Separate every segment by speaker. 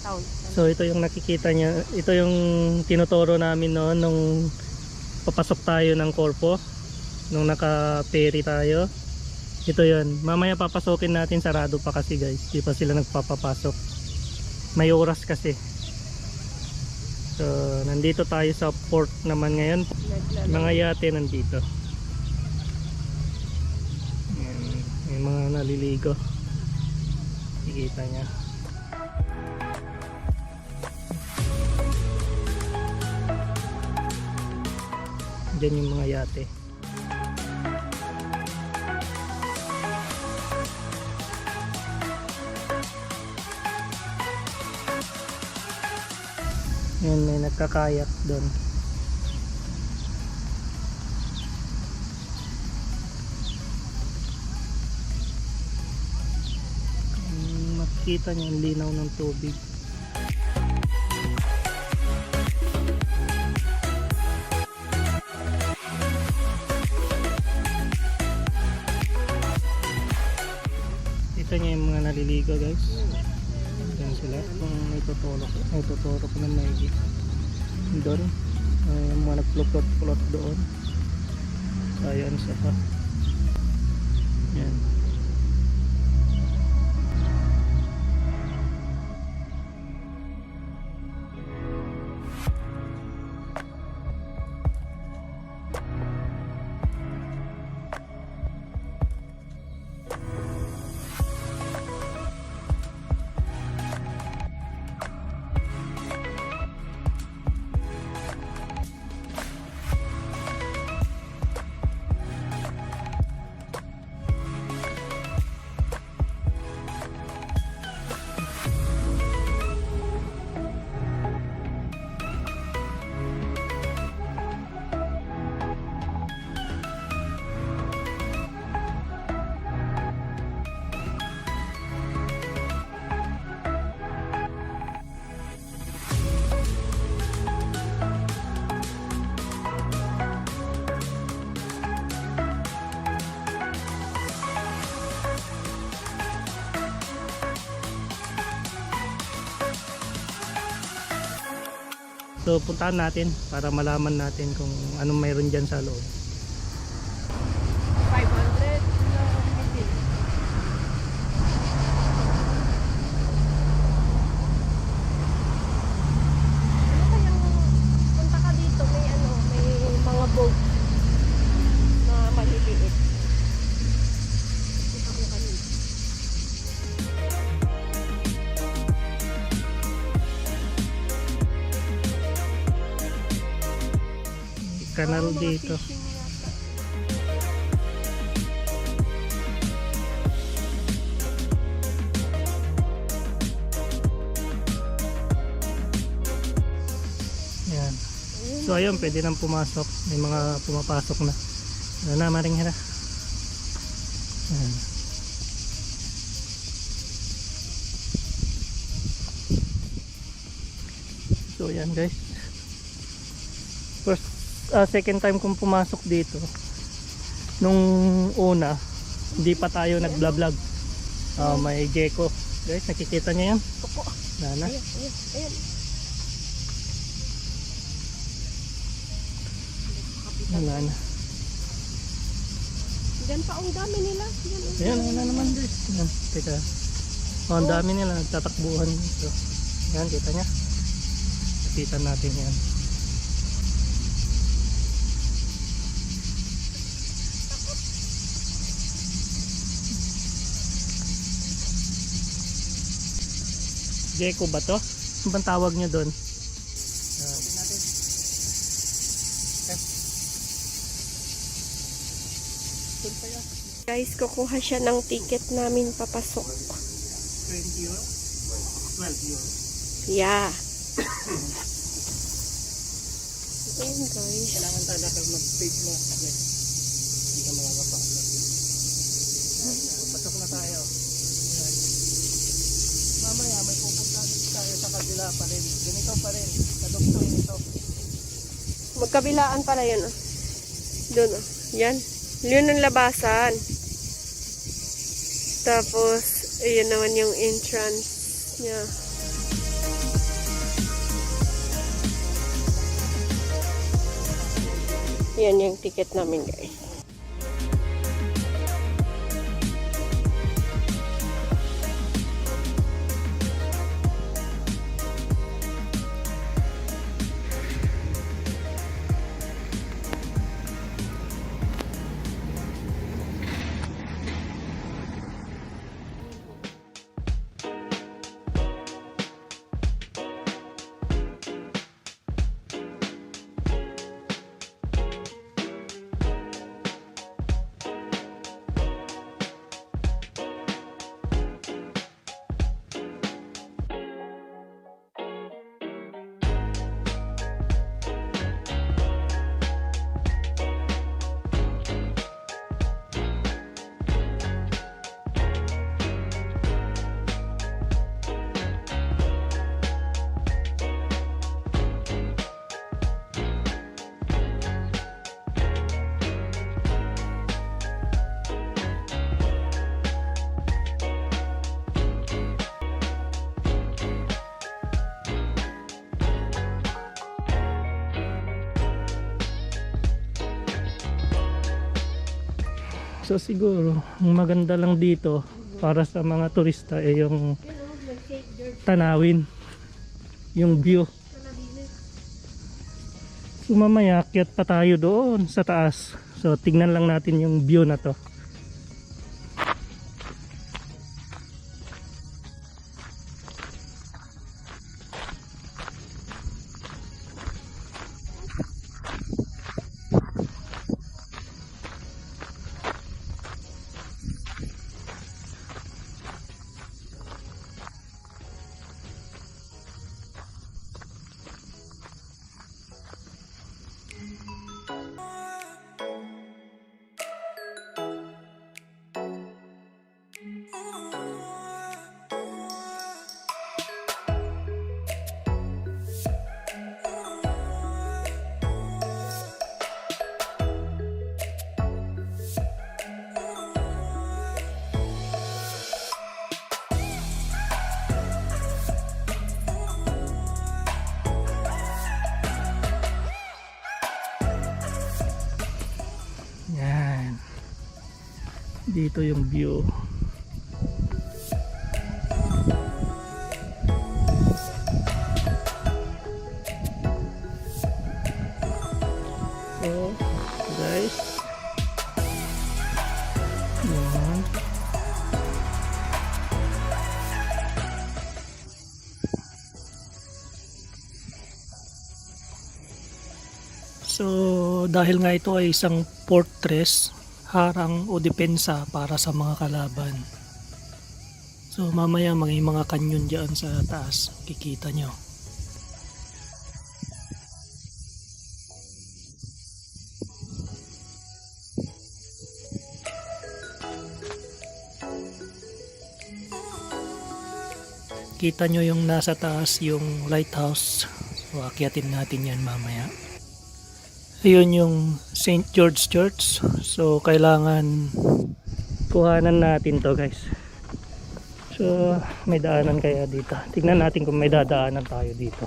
Speaker 1: Town.
Speaker 2: So ito yung nakikita niya, ito yung tinuturo namin noon nung papasok tayo ng Corpo, nung naka-ferry tayo. Ito yun, mamaya papasokin natin, sarado pa kasi guys, di pa sila nagpapapasok, may oras kasi. So nandito tayo sa port naman ngayon, mga yate nandito. Ayan, may mga naliligo, ikita nya. Diyan yung mga yate. Yan, may nagkakayak doon. Makikita niyo yung linaw ng tubig. Ito niyo yung mga naliligo guys. Yan sila. Kung may tutulok na may doon. Yung mga nagplot-plot doon. So ayan siya pa. Yan. So puntahan natin para malaman natin kung anong mayroon dyan sa loob.
Speaker 1: 500 na bitin. Ano kayang punta ka dito, may ano, may mga boat na maliliit. Ito ko kanina.
Speaker 2: Kanal dito. Yan. So ayun, pwede nang pumasok. May mga pumapasok na. Ano na, maring hira. Yan. So yan guys. Second time kong pumasok dito. Nung una, hindi pa tayo nag-vlog. May gecko. Guys, nakikita niyo yan?
Speaker 1: Opo.
Speaker 2: Nana.
Speaker 1: Ayan, ayan, ayan.
Speaker 2: Nana.
Speaker 1: Diyan pa, ang dami nila.
Speaker 2: Ayan, wala naman guys. Ayan, teka. Ang dami nila, nagtatakbuhan dito. Ayan, kita niya. Nakita natin yan. Gecko ba to? Ano bang tawag nyo doon?
Speaker 1: Guys, kukuha siya ng ticket namin papasok.
Speaker 2: 20 euro? 12 euro.
Speaker 1: Yeah. Ayan guys.
Speaker 2: Kailangan talaga mag-page mo. Hindi ka makakapasok. Pasok na tayo. Ayan. Mamaya may pupunta dito tayo sa kabila pa rin. Ganito pa rin. Kaduktong ito.
Speaker 1: Magkabilaan pala yun. Doon. Yan. Yun ang labasan. Tapos, ayun naman yung entrance niya. Yan yung ticket namin, guys.
Speaker 2: So siguro, ang maganda lang dito para sa mga turista ay yung tanawin, yung view. So mamaya akyat pa tayo doon sa taas. So tignan lang natin yung view na to. Yan. Dito yung view. So, guys. Yan. So, dahil nga ito ay isang fortress, harang o depensa para sa mga kalaban. So, mamaya may mga kanyon dyan sa taas, kikita nyo. Kita nyo yung nasa taas, yung lighthouse. So, akyatin natin yan mamaya. Ayun yung St. George Church. So kailangan kuhanan natin to, guys. So may daanan kaya dito. Tignan natin kung may dadaanan tayo dito.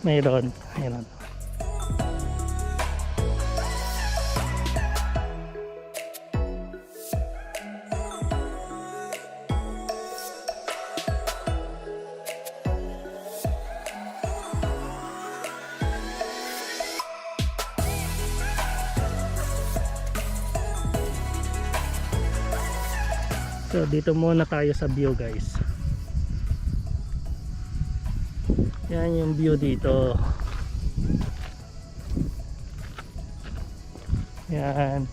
Speaker 2: Mayroon. Mayroon. So dito muna tayo sa view, guys. Yan yung view dito. Yan.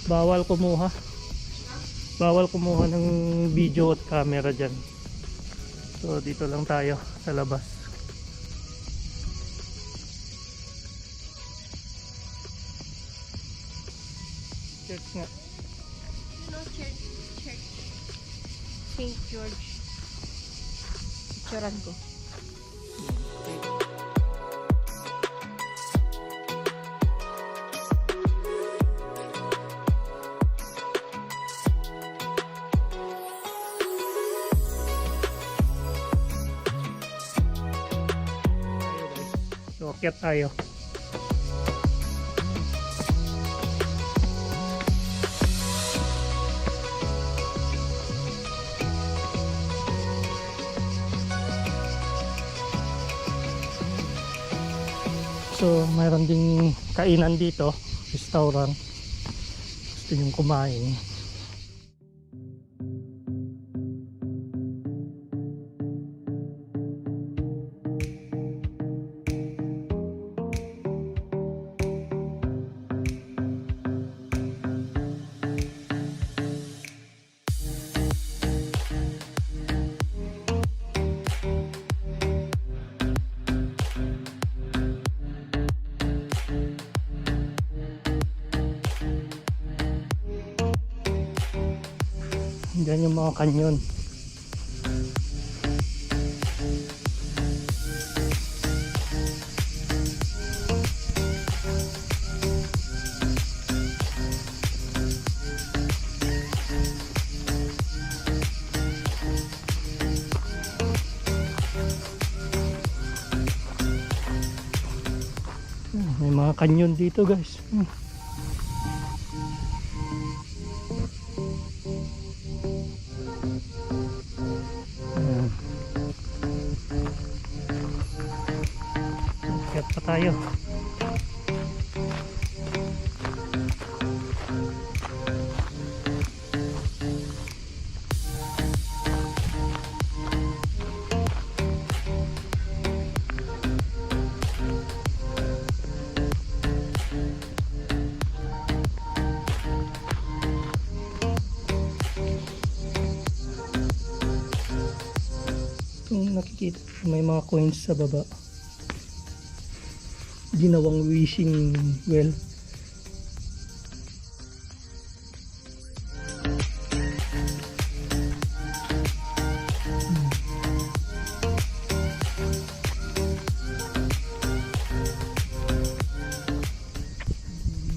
Speaker 2: Bawal kumuha. Bawal kumuha ng video at camera dyan. So dito lang tayo sa labas. Church nga.
Speaker 1: No, church. St. George. Picturean ko.
Speaker 2: So akyat tayo. So mayroon ding kainan dito, restaurant. Gusto yung kumain. Diyan yung mga kanyon. May mga kanyon dito, guys. Akyat pa tayo. Kung nakikita, may mga coins sa baba. Ginawang wishing well.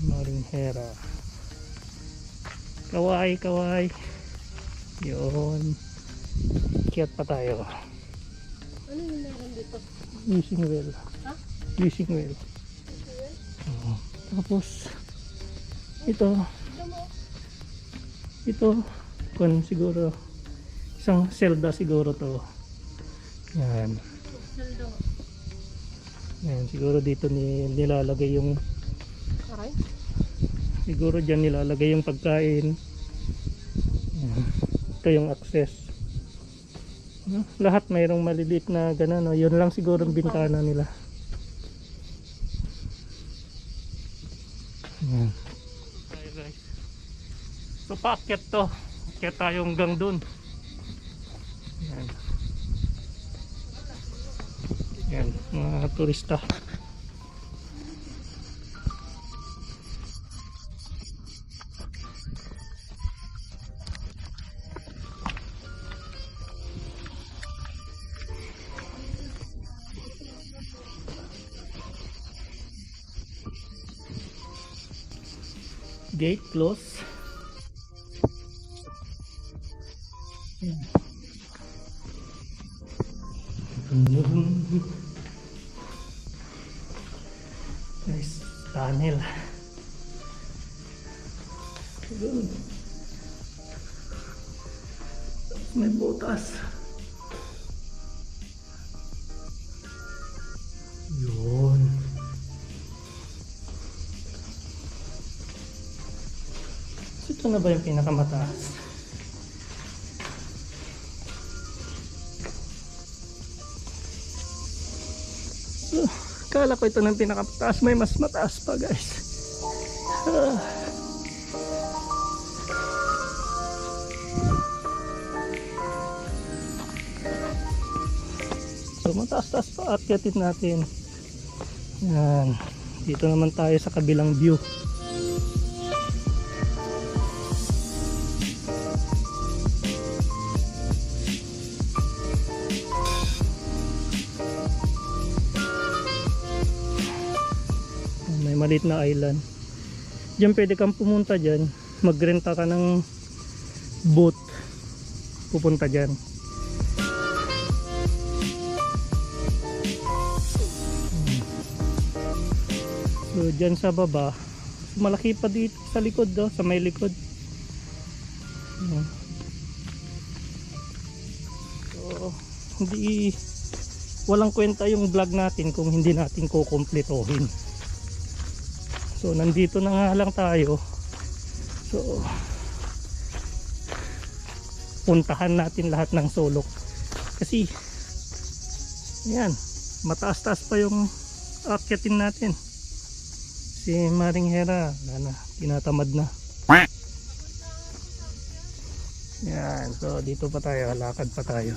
Speaker 2: Maring Hera. Kaway, kaway. Yun. Kiyat pa tayo.
Speaker 1: Ano yung meron dito?
Speaker 2: Wishing well.
Speaker 1: Ha?
Speaker 2: Wishing well. Oo. Tapos ito kung siguro isang Zelda siguro to. Yan.
Speaker 1: Saldo.
Speaker 2: Yan siguro dito nilalagay yung
Speaker 1: Aray?
Speaker 2: siguro dyan nilalagay yung pagkain. Yan. Ito yung access. Lahat mayroong maliliit na gano'n, no? Yun lang siguro ang bintana nila. Yan. Tayo guys. So paakyat to. Akyat tayo hanggang dun. Yan. Yan, mga turista. Gate close. Nice tunnel. Good. May butas. Yun. Ito na ba yung pinakamataas? Kala ko ito ng pinakamataas. May mas mataas pa guys. So mataas-taas pa akyatin natin. Yan. Dito naman tayo sa kabilang view. May maliit na island. Diyan pwede kang pumunta dyan. Magrenta ka ng boat. Pupunta dyan. So dyan sa baba, malaki pa dito sa likod do, sa may likod. Ayan. So hindi, walang kwenta yung vlog natin kung hindi natin kukumpletohin. So nandito na nga lang tayo. So puntahan natin lahat ng sulok. Kasi yan, mataas-taas pa yung akyatin natin. Si Maring Hera, tinatamad na. Yan, so dito pa tayo, lakad pa tayo.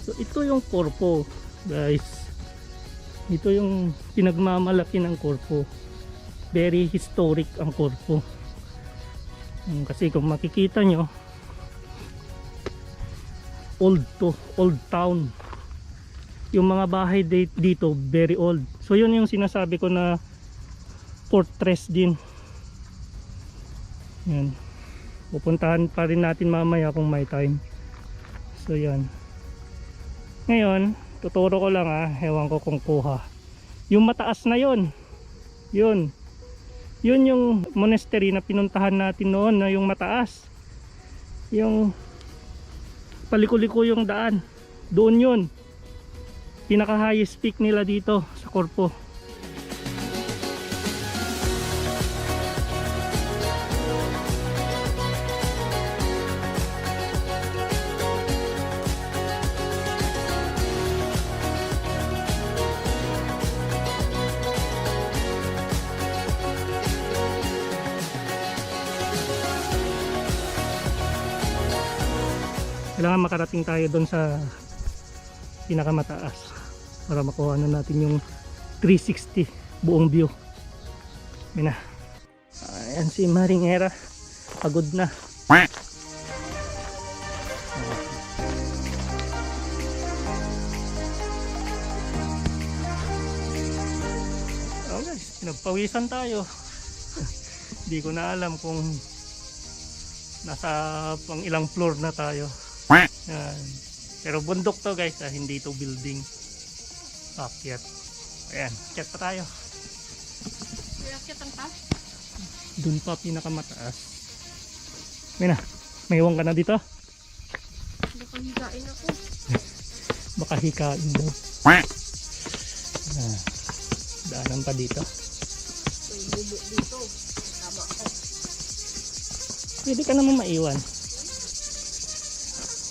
Speaker 2: So ito yung Corpo, guys. Ito yung pinagmamalaki ng Corpo. Very historic ang Corpo. Kasi kung makikita nyo, old town. Yung mga bahay dito very old. So yun yung sinasabi ko na fortress din. Yan. Pupuntahan pa rin natin mamaya kung may time. So yan. Ngayon, tuturo ko lang ewan ko kung kuha. Yung mataas na yun. Yun yung monastery na pinuntahan natin noon, na yung mataas. Yung paliko-liko yung daan. Doon yun. Pinaka highest peak nila dito sa Corpo. Kailangan makarating tayo doon sa pinakamataas para makuha na natin yung 360 buong view. Yan na. Ayan si Maring Hera, pagod na. Oh guys, pinagpawisan tayo. Hindi ko na alam kung nasa pang ilang floor na tayo. Yan. Pero bundok to guys, hindi to building. Akyat. Ayan, akyat pa tayo.
Speaker 1: Akyat ang taas?
Speaker 2: Dun pa pinakamataas. May iwan ka na dito?
Speaker 1: Baka higain ako.
Speaker 2: Baka hikain daw. Daanan pa dito.
Speaker 1: May bubo dito. Tama ako.
Speaker 2: Pwede ka naman maiwan.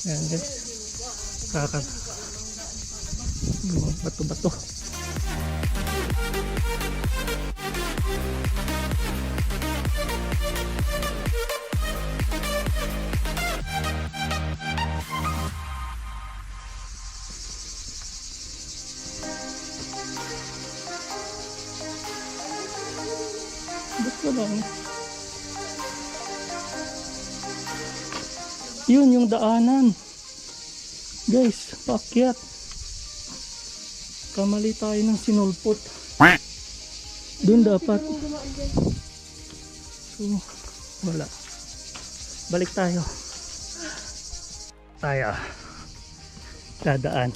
Speaker 2: Yan, guys. Bato-bato. Bato lang. Yun yung daanan. Guys, paakyat. Kamali tayo ng sinulpot. Doon dapat. So, wala. Balik tayo. Dadaan.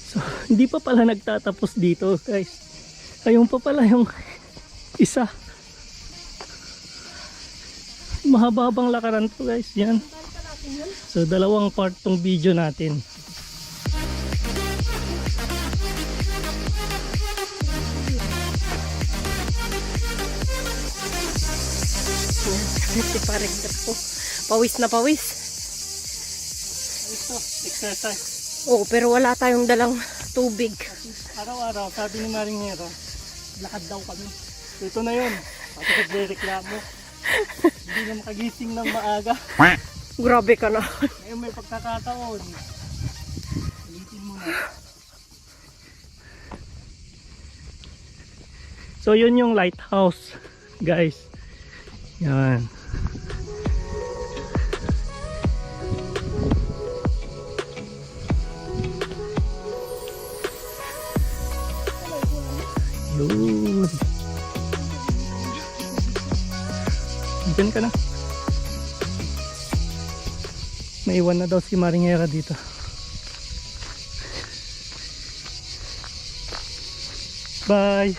Speaker 2: So, hindi pa pala nagtatapos dito, guys. Ayun pa pala yung isa. Mahababang lakaran to, guys. Yan. So, dalawang part tong video natin.
Speaker 1: Si parang po. Pawis na pawis.
Speaker 2: Ito, exercise.
Speaker 1: Oo, pero wala tayong dalang tubig.
Speaker 2: Araw-araw, sabi ni Maringero, lakad daw kami. So, ito na yun. Kasi nagre-reklamo. Hindi na makagising ng maaga.
Speaker 1: Grabe ka na.
Speaker 2: Ngayon may pagkakataon. Ulitin mo na. So yun yung lighthouse, guys. Yan. Yun. Diyan ka na. Naiwan na daw si Maringera dito. Bye.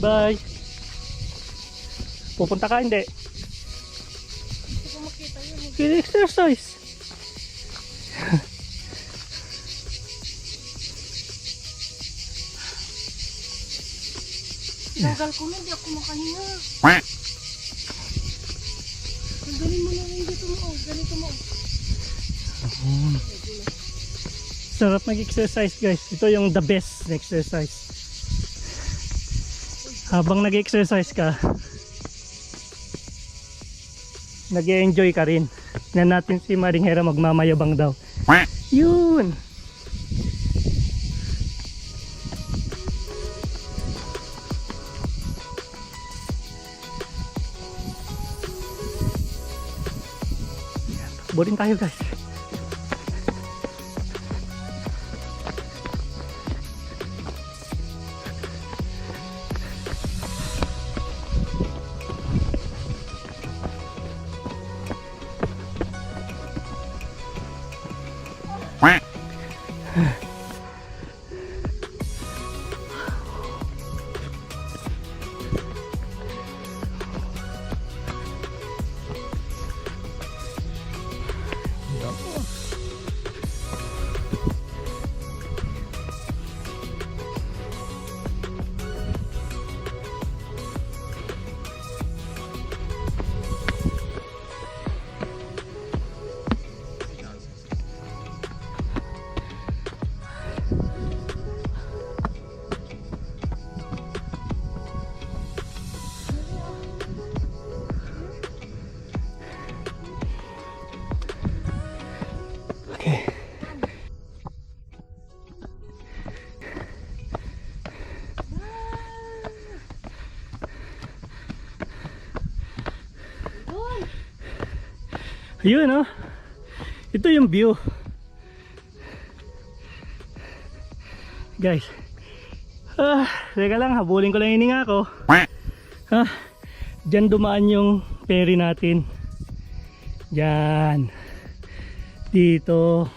Speaker 2: Bye. Pupunta ka hindi?
Speaker 1: Hindi ko makita yun.
Speaker 2: Good exercise.
Speaker 1: Tagal ko na, hindi ako makahinga. Tanggalin mo na lang dito mo. Ganito mo.
Speaker 2: Sarap mag-exercise, guys. Ito yung the best na exercise. Habang nag-exercise ka, nag-enjoy ka rin. Tignan natin si Maringera magmamayabang daw. Yun! Takbo rin tayo, guys. Okay. Ayun, oh. Ito yung view. Guys. Teka lang, habulin ko lang yung hininga ko. Diyan dumaan yung ferry natin. Diyan. Dito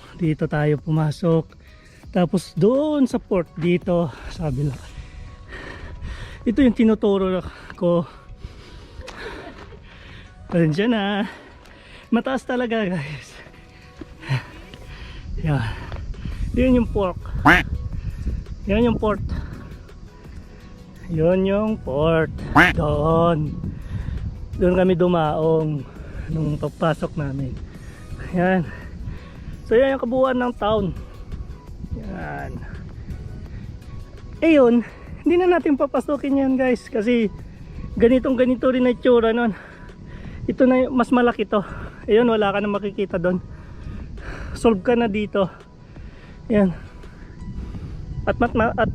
Speaker 2: tayo pumasok. Tapos doon sa port, dito sa kabila. Ito yung tinuturo ko. Pasensya na. Mataas talaga, guys. Yan. Yun yung port. Yan yung port. Yun yung port. Doon kami dumaong nung papasok namin. Yan. So yan yung kabuuan ng town. Yan. Eh yun, hindi na natin papasukin yan, guys, kasi ganito rin na itsura nun. Ito na, mas malaki to. Ayun, wala ka na makikita doon. Solve ka na dito. Yan. At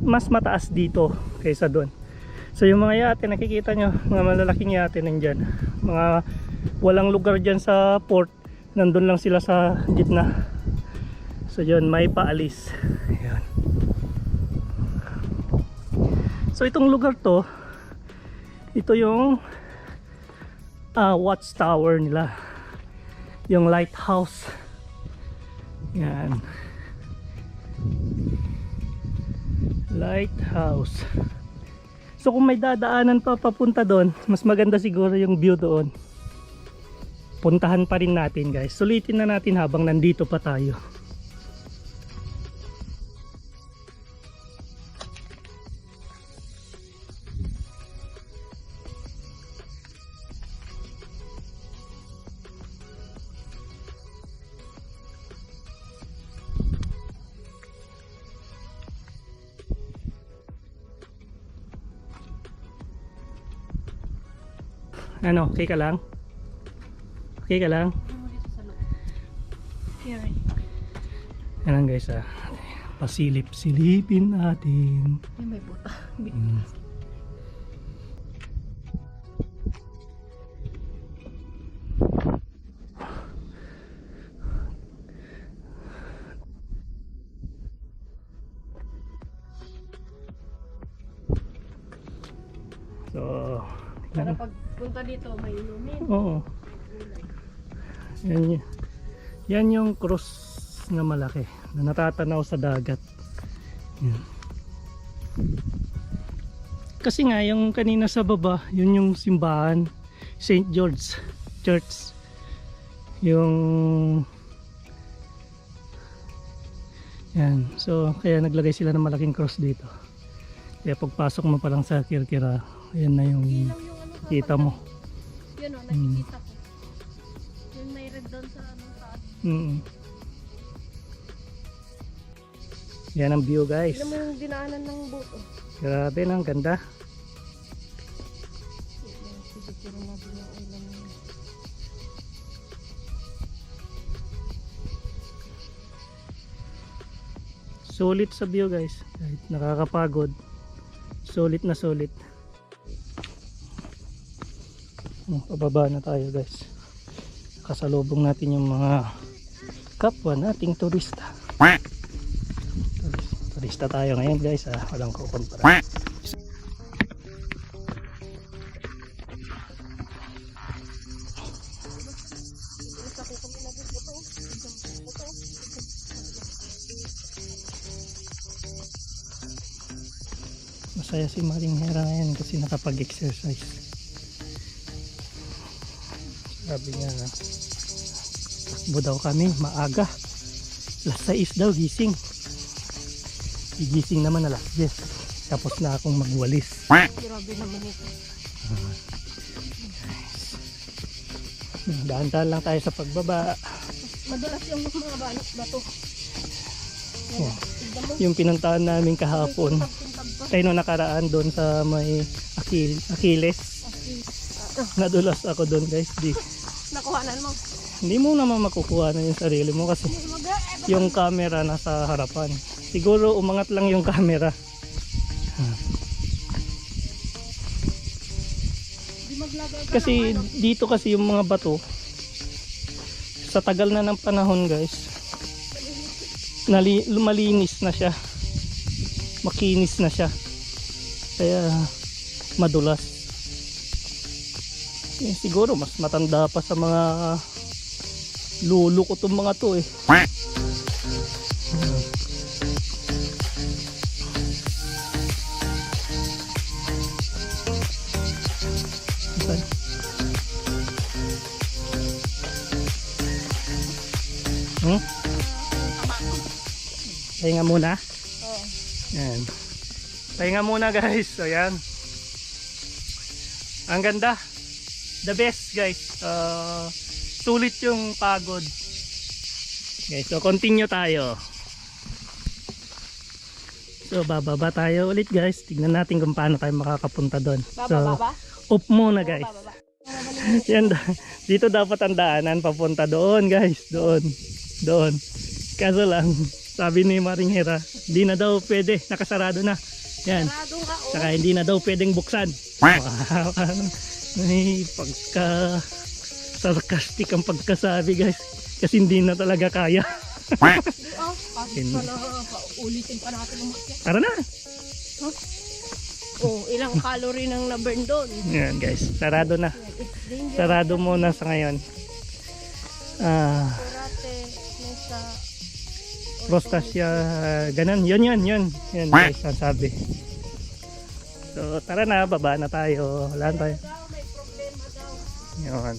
Speaker 2: mas mataas dito kaysa doon. So yung mga yate nakikita nyo, mga malalaking yate nandyan, mga walang lugar dyan sa port, nandun lang sila sa gitna. So yun, may paalis. Ayan. So itong lugar to, ito yung watchtower nila, yung lighthouse. Yan, lighthouse. So kung may dadaanan pa papunta doon, mas maganda siguro yung view doon. Puntahan pa rin natin, guys. Sulitin na natin habang nandito pa tayo. Ano, okay ka lang? Okay ka lang?
Speaker 1: Here.
Speaker 2: Yan lang guys pasilip-silipin natin.
Speaker 1: Yan may buta.
Speaker 2: So,
Speaker 1: Para pagpunta dito may inumin.
Speaker 2: oo. Yan yung cross na malaki na natatanaw sa dagat. Yan. Kasi nga yung kanina sa baba, yun yung simbahan St. George Church. Yung yan. So kaya naglagay sila ng malaking cross dito. Kaya pagpasok mo pa lang sa Kirkira, yan na yung
Speaker 1: Ilaw yung ano sa
Speaker 2: kita mo.
Speaker 1: Yan o, nakikita ko. Yung may red doon sa ano taas.
Speaker 2: Yan ang view guys.
Speaker 1: Tignan mo yung dinaanan ng boat. Oh.
Speaker 2: Grabe na, ang ganda.
Speaker 1: Siguro natin yung ulan na yun.
Speaker 2: Sulit sa view guys. Kahit nakakapagod. Sulit na sulit. Pababa na tayo guys. Kasalubong natin yung mga kapwa nating turista. Turista tayo ngayon guys. Walang kukontra. Masaya si Maring Hera ngayon kasi nakapag-exercise. Sabi niya, takbo daw kami, maaga. Alas 6 daw, gising. Gigising naman alas 10. Tapos na akong magwalis.
Speaker 1: Grabe naman ito.
Speaker 2: Dahan-dahan lang tayo sa pagbaba.
Speaker 1: Madulas yung mga bato.
Speaker 2: Oh, yung pinuntahan namin kahapon. Kayo nung nakaraan doon sa may Achilles. Nadulas ako doon guys.
Speaker 1: Nakuhanan mo.
Speaker 2: Hindi mo naman makukuha na yung sarili mo kasi yung camera nasa harapan. Siguro umangat lang yung camera. Kasi dito kasi yung mga bato sa tagal na ng panahon guys malinis na siya, makinis na siya, kaya madulas. Siguro mas matanda pa sa mga lulo ko itong mga to eh. Pahinga muna.
Speaker 1: Oo.
Speaker 2: Yan. Pahinga muna guys. So yan. Ang ganda. The best guys. Sulit yung pagod. Okay, so continue tayo. So bababa tayo ulit guys. Tignan natin kung paano tayo makakapunta doon. So off muna guys. Yan, dito dapat ang daanan papunta doon guys. Doon. Kaso lang sabi ni Maring Hera, hindi na daw pwede, nakasarado na. Yan. Saka hindi na daw pwedeng buksan. Wow. May pagka sarcastic ang pagkasabi guys. Kasi hindi na talaga kaya.
Speaker 1: Ulitin pa natin umakyat.
Speaker 2: Tara na.
Speaker 1: Ilang calorie nang na-burn doon.
Speaker 2: Yan guys, sarado na. Sarado muna sa ngayon. Prostasya, ganun. Yun guys, ang sabi. So tara na, baba na tayo. Wala na tayo. Yun.